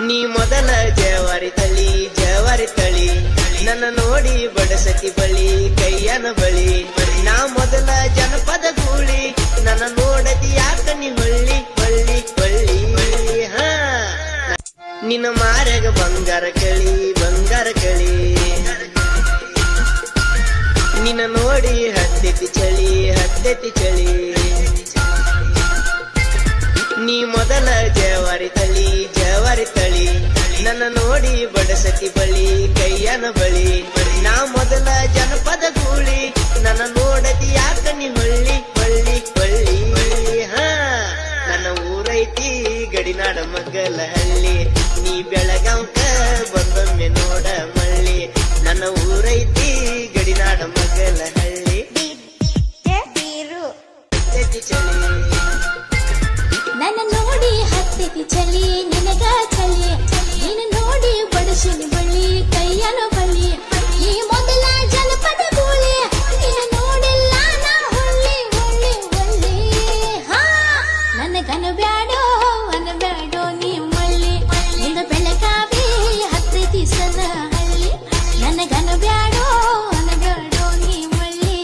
ನೀ ಮೊದಲ ಜವಾರಿ ತಳಿ ನನ್ನ ನೋಡಿ ಬಡಸತಿ ಬಳಿ ಕೈಯನ ಬಳಿ ನಾ ಮೊದಲ ಜನಪದ ಗೂಳಿ ನನ್ನ ನೋಡತಿ ಯಾಕ ನೀ ಹೊಳ್ಳಿ ಹೊಳ್ಳಿ ಹೊಳ್ಳಿ ಹಾ ನಿನ್ನ ಮಾರ್ಯಾಗ ಬಂಗಾರ ಕಳಿ ನಿನ್ನ ನೋಡಿ ಹತ್ತೆತಿ ಚಳಿ ನೀ ಮೊದಲ ಜವಾರಿ ತಳಿ ನನ್ನ ನೋಡಿ ಬಡಸತಿ ಬಳಿ ಕೈಯನ ಬಳಿ ನಾ ಮೊದಲ ಜನಪದ ಗೂಳಿ ನನ್ನ ನೋಡತಿ ಯಾಕ ನೀ ಹೊಳ್ಳಿ ಹೊಳ್ಳಿ ಹೊಳ್ಳಿ ಹಾ ನನ್ನ ಊರೈತಿ ಗಡಿನಾಡ ಮಗ್ಗಲ ಹಳ್ಳಿ ನೀ ಬೆಳಗಾಂಕ ಬಂದೊಮ್ಮೆ ನೋಡ ಮಳ್ಳಿ ನನ್ನ ಊರೈತಿ ಗಡಿನಾಡ ಮಗ್ಗಲ ಹಳ್ಳಿ ಚಳಿ ನನ್ನ ನೋಡಿ ಹತ್ತೆತಿ ಚಳಿ ನಿನಗ ಚಳಿ ನಿನ್ನ ನೋಡಿ ಬಡಸಿನ ಬಳಿ ಕೈಯನ ಬಳಿ ಈ ಮೊದಲ ಜನಪದ ಗೂಳಿ ನಿನ್ನ ನೋಡಿಲ್ಲ ನಾ ಹೊಳ್ಳಿ ಹೊಳ್ಳಿ ಹೊಳ್ಳಿ ಹಾ ನನಗನಬ್ಯಾಡೋ ಅನಬ್ಯಾಡೋ ನೀ ಮಳ್ಳಿ ನಿನ್ನ ಬೆಳಗಾವಿ ಹತ್ತೆತಿ ಸನ ಹಳ್ಳಿ ನನಗನಬ್ಯಾಡೋ ಅನಬ್ಯಾಡೋ ನೀ ಮಳ್ಳಿ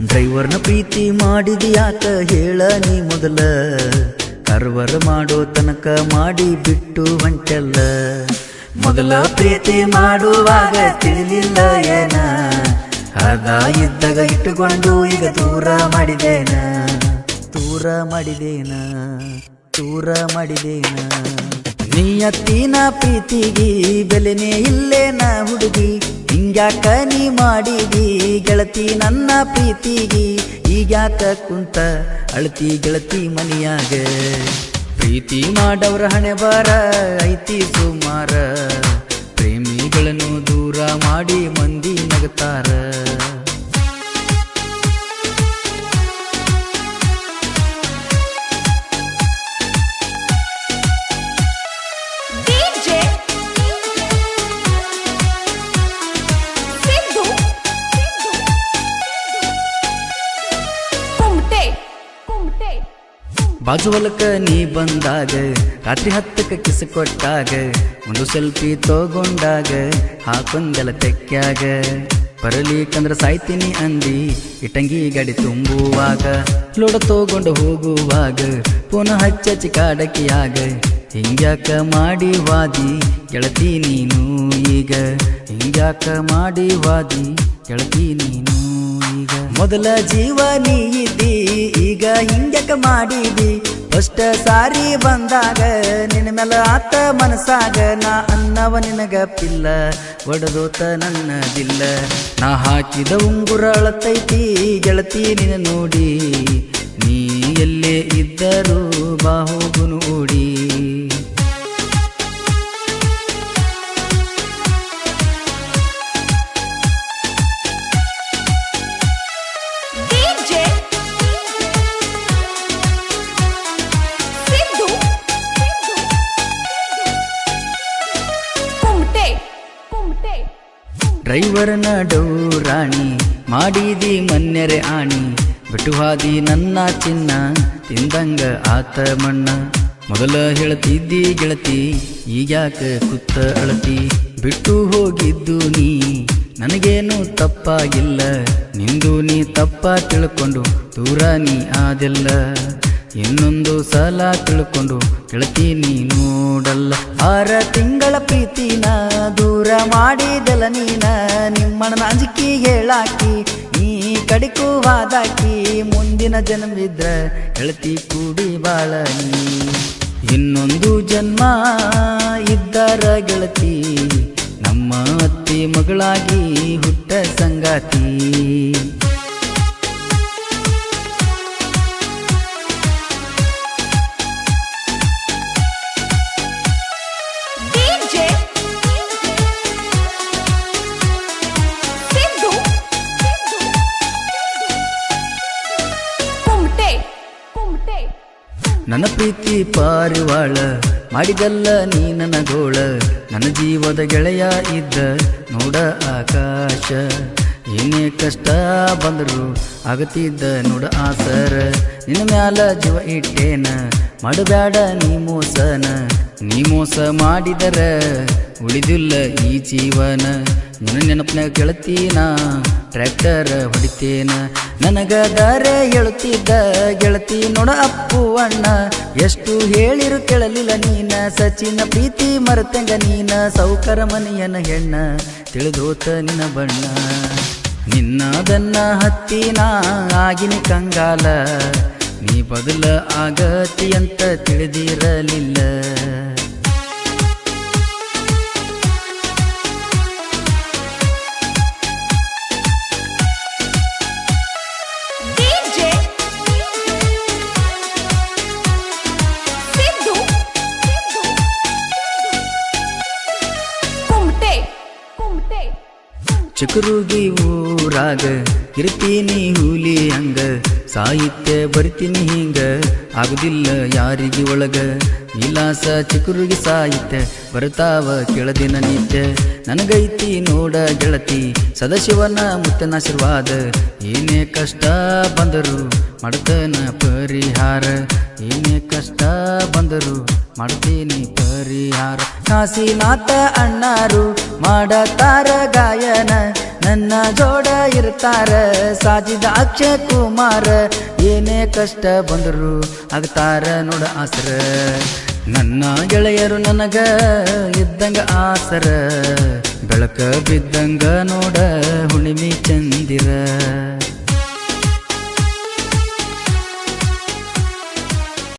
ಡ್ರೈವರ್ನ ಪ್ರೀತಿ ಮಾಡಿದ್ಯಾಕ ಹೇಳ ನೀ ಮೊದಲ ಕರ್ವರ ಮಾಡೋ ತನಕ ಮಾಡಿ ಬಿಟ್ಟು ಹೊಂಟಲ್ಲ ಮೊದಲ ಪ್ರೀತಿ ಮಾಡುವಾಗ ತಿಳಿಲಿಲ್ಲ ಏನ ಅದ ಇದ್ದಾಗ ಇಟ್ಟುಕೊಂಡು ಈಗ ದೂರ ಮಾಡಿದೇನ ನಿಯತ್ತಿನ ಪ್ರೀತಿಗಿ ಬೆಲೆನೇ ಇಲ್ಲೇನ ಹುಡುಗಿ ಹಿಂಗ್ಯಾಕ ನೀ ಮಾಡಿದಿ ಗೆಳತಿ ನನ್ನ ಪ್ರೀತಿಗಿ ಈಗ್ಯಾಕ ಕುಂತ ಅಳತಿ ಗೆಳತಿ ಮನಿಯಾಗ ಪ್ರೀತಿ ಮಾಡವ್ರ ಹಣೆ ಬಾರ ಐತಿ ಸುಮಾರ ಪ್ರೇಮಿಗಳನ್ನು ದೂರ ಮಾಡಿ ಮಂದಿ ನಗತಾರ ಬಾಜು ಹೊಲಕ್ಕ ನೀ ಬಂದಾಗ ರಾತ್ರಿ 10ಕ್ಕೆ ಕಿಸ್ ಕೊಟ್ಟಾಗ ಒಂದು ಸೆಲ್ಫಿ ತಗೊಂಡಾಗ ಹಾಕೊಂದೆಲ್ಲ ತೆಕ್ಕ್ಯಾಗ ಬರಲಿಕ್ಕಂದ್ರ ಸಾಯ್ತೀನಿ ಅಂದಿ ಇಟಂಗಿ ಗಾಡಿ ತುಂಬುವಾಗ ಲೋಡ ತಗೊಂಡು ಹೋಗುವಾಗ ಪುನಃ ಹಚ್ಚಿ ಕಾಡಕಿಯಾಗ ಹಿಂಗ್ಯಾಕ ಮಾಡಿ ವಾದಿ ಗೆಳತಿ ನೀನು ಈಗ ಹಿಂಗ್ಯಾಕ ಮಾಡಿ ವಾದಿ ಗೆಳತಿ ನೀನು ಈಗ ಮೊದಲ ಜೀವ ನೀ ಇದ್ದಿ ಈಗ ಹಿಂಗ್ಯಾಕ ಮಾಡಿದಿ ಫಸ್ಟ್ ಸಾರಿ ಬಂದಾಗ ನಿನ್ನ ಮೇಲೆ ಆತ ಮನಸ್ಸಾಗ ನಾ ಅನ್ನವ ನಿನಗ ಪಿಲ್ಲ ಒಡದೋತ ನನ್ನದಿಲ್ಲ ನಾ ಹಾಕಿದ ಉಂಗುರ ಅಳತೈತಿ ಗೆಳತಿ ನಿನ್ನ ನೋಡಿ ನೀ ಎಲ್ಲೇ ಇದ್ದರೂ ಬಾಹೋಗು ನೋಡಿ ಡ್ರೈವರ್ನ ಡೌರಾಣಿ ಮಾಡಿದಿ ಮನ್ಯರೆ ಆಣಿ ಬಿಟ್ಟು ಹಾದಿ ನನ್ನ ಚಿನ್ನ ತಿಂದಂಗ ಆತ ಮಣ್ಣ ಮೊದಲ ಹೇಳ್ತಿದ್ದಿ ಗೆಳತಿ ಈಗ್ಯಾಕ ಕುತ್ತ ಅಳತಿ ಬಿಟ್ಟು ಹೋಗಿದ್ದು ನೀ ನನಗೇನು ತಪ್ಪಾಗಿಲ್ಲ ನಿಂದು ನೀ ತಪ್ಪ ತಿಳ್ಕೊಂಡು ದೂರ ನೀ ಆದೆಲ್ಲ ಇನ್ನೊಂದು ಸಲ ತಿಳ್ಕೊಂಡು ಗೆಳತಿ ನೀ ನೋಡಲ್ಲ 6 ತಿಂಗಳ ಪ್ರೀತಿನ ದೂರ ಮಾಡಿದೆಲ್ಲ ನೀನ ನಿಮ್ಮಣ್ಣ ಅಂಜಿಕಿ ಹೇಳಾಕಿ ನೀ ಕಡಿಕು ವಾದಾಕಿ ಮುಂದಿನ ಜನ್ಮಿದ್ರ ಗೆಳತಿ ಕೂಡಿ ಬಾಳ ನೀ ಇನ್ನೊಂದು ಜನ್ಮ ಇದ್ದರ ಗೆಳತಿ ನಮ್ಮ ಅತ್ತಿ ಮಗಳಾಗಿ ಹುಟ್ಟ ಸಂಗಾತಿ ನನ್ನ ಪ್ರೀತಿ ಪಾರಿವಾಳ ಮಾಡಿದಲ್ಲ ನೀ ನನ್ನ ಗೋಳ ನನ್ನ ಜೀವದ ಗೆಳೆಯ ಇದ್ದ ನೋಡ ಆಕಾಶ ಏನೇ ಕಷ್ಟ ಬಂದರು ಆಗತಿದ್ದ ನೋಡ ಆಸರ ನಿನ್ನ ಮ್ಯಾಲ ಜೀವ ಇಟ್ಟೇನ ಮಾಡಬ್ಯಾಡ ನೀ ಮೋಸ ಮಾಡಿದರ ಉಳಿದಿಲ್ಲ ಈ ಜೀವನ ನಿನ್ನ ನೆನಪನಾಗ ಗೆಳತೀನ ಟ್ರ್ಯಾಕ್ಟರ್ ಹೊಡಿತೇನ ನನಗ ದಾರೆ ಹೇಳುತ್ತಿದ್ದ ಗೆಳತಿ ನೋಡ ಅಪ್ಪು ಅಣ್ಣ ಎಷ್ಟು ಹೇಳಿರು ಕೇಳಲಿಲ್ಲ ನೀನ ಸಚಿನ ಪ್ರೀತಿ ಮರೆತಂಗ ನೀನ ಸೌಕರ ಮನೆಯನ ಹೆಣ್ಣ ತಿಳಿದೋತ ನಿನ್ನ ಬಣ್ಣ ನಿನ್ನದನ್ನ ಹತ್ತಿನ ಆಗಿನಿ ಕಂಗಾಲ ನೀ ಬದಲ ಆಗತಿ ಅಂತ ತಿಳಿದಿರಲಿಲ್ಲ ಚಿಕ್ಕರುಗಿ ಊರಾಗ ಇರ್ತೀನಿ ಹುಲಿ ಹಂಗ ಸಾಹಿತ್ಯ ಬರ್ತೀನಿ ಹಿಂಗ ಆಗುದಿಲ್ಲ ಯಾರಿಗೆ ಒಳಗ ವಿಲಾಸ ಚಿಕ್ಕರುಗಿ ಸಾಹಿತ್ಯ ಬರ್ತಾವ ಕೇಳದಿನ ನಿತ್ಯ ನನಗೈತಿ ನೋಡ ಗೆಳತಿ ಸದಾಶಿವನ ಮುತ್ತನ ಆಶೀರ್ವಾದ ಏನೇ ಕಷ್ಟ ಬಂದರು ಮಾಡ್ತನ ಪರಿಹಾರ ಏನೇ ಕಷ್ಟ ಬಂದರು ಮಾಡ್ತೀನಿ ಪರಿಹಾರ ಕಾಶಿನಾಥ ಅಣ್ಣಾರು ಮಾಡತಾರ ಗಾಯನ ನನ್ನ ಜೋಡ ಇರ್ತಾರ ಸಾಜಿದ ಅಕ್ಷಯ್ ಕುಮಾರ ಏನೇ ಕಷ್ಟ ಬಂದರು ಆಗ್ತಾರ ನೋಡ ಆಸರ ನನ್ನ ಗೆಳೆಯರು ನನಗ ಇದ್ದಂಗ ಆಸರ ಬೆಳಕ ಬಿದ್ದಂಗ ನೋಡ ಹುಣ್ಣಿಮೆ ಚಂದಿರ